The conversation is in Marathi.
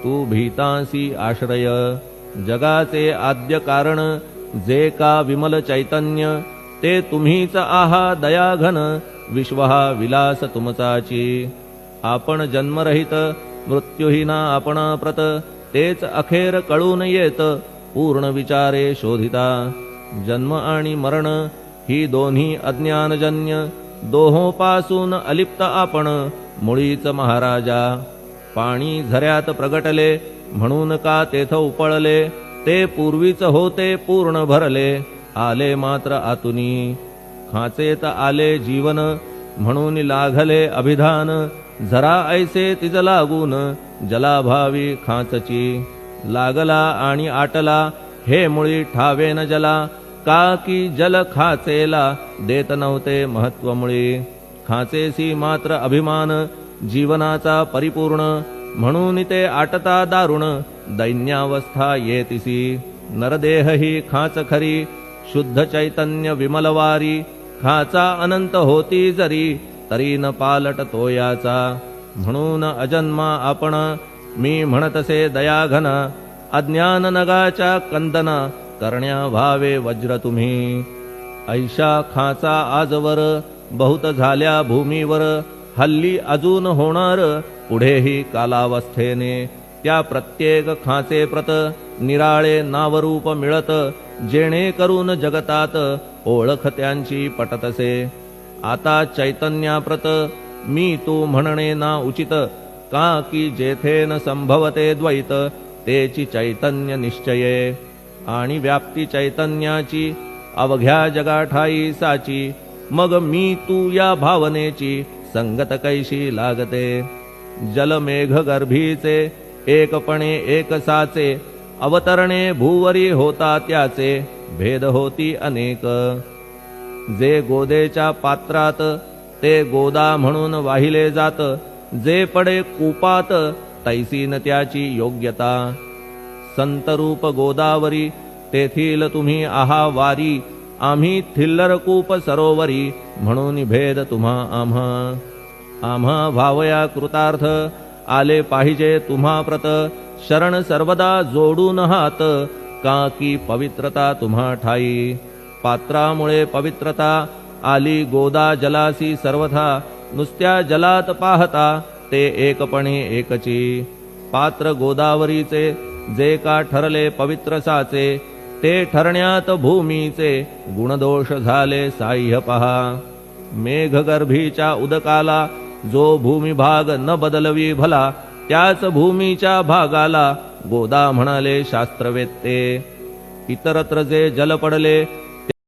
तू भीतांसी आश्रय। जगाचे आद्य कारण जे का विमल चैतन्य, ते तुम्हीच आहा दयाघन, विश्व हा विलास तुमचाची। आपण जन्मरहित मृत्यूहीना आपण प्रत, तेच अखेर कळून येत पूर्ण विचारे शोधिता। जन्म आणि मरण ही दोन्ही अज्ञानजन्य, दोहोपासून अलिप्त आपण मुळीच महाराजा। पाणी झऱ्यात प्रगटले म्हणून का तेथ उपळले, ते पूर्वीच होते पूर्ण भरले, आले मात्र आतुनी। खाचेत आले जीवन म्हणून लागले अभिधान, झरा ऐसे तिज लागून जलाभावी खाचची। लागला आणि आटला हे मुळी ठावे न जला, का की जल खाचेला देत नव्हते महत्व मुळी। खाचेसी मात्र अभिमान जीवनाचा परिपूर्ण, म्हणून ते आटता दारुण दैन्यावस्था येतिसी। नरदेह ही खाच खरी शुद्ध चैतन्य विमलवारी, खाचा अनंत होती जरी तरी न पालट तोयाचा। म्हणून अजन्मा आपण मी म्हणतसे दयाघन, अज्ञान नगाच्या कंदना करण्या व्हावे वज्र तुम्ही। ऐशा खाचा आजवर बहुत झाल्या भूमीवर, हल्ली अजून होणार पुढेही कालावस्थेने। त्या प्रत्येक खाचे प्रत निराळे नावरूप मिळत, जेणे करून जगतात ओळख त्यांची पटतसे। आता चैतन्याप्रत मी तू म्हणणे ना उचित, का की जेथे न संभवते द्वैत तेची चैतन्य निश्चये। आणि व्याप्ती चैतन्याची अवघ्या जगाठाई साची, मग मी तू या भावनेची संगत कैशी लागते। जलमेघ गर्भीचे एकपणे एक साचे, अवतरणे भूवरी होता त्याचे भेद होती अनेक। जे गोदेच्या पात्रात ते गोदा म्हणून वाहिले जात, जे पडे कूपात तैसी न त्याची योग्यता। संतरूप गोदावरी तेथील तुम्ही आहा वारी, आम्ही थिल्लर कूप सरोवरी म्हणून भेद तुम्हा आम्हा। आम्हा भावया कृतार्थ आले पाहिजे तुम्हा प्रत, शरण सर्वदा जोडून हात, का की पवित्रता तुम्हा ठाई। पात्रामुळे पवित्रता आली गोदा जलासी सर्वथा, नुसत्या जलात पाहता ते एकपणे एकची। पात्र गोदावरीचे जे का ठरले पवित्र साचे, ते ठरण्यात भूमीचे गुणदोष झाले साह्य पहा। मेघगर्भीच्या उदकाला जो भूमिभाग न बदलवी भला, त्याच भूमीच्या भागाला गोदा म्हणाले शास्त्रवेत्ते। इतरत्र जे जल पडले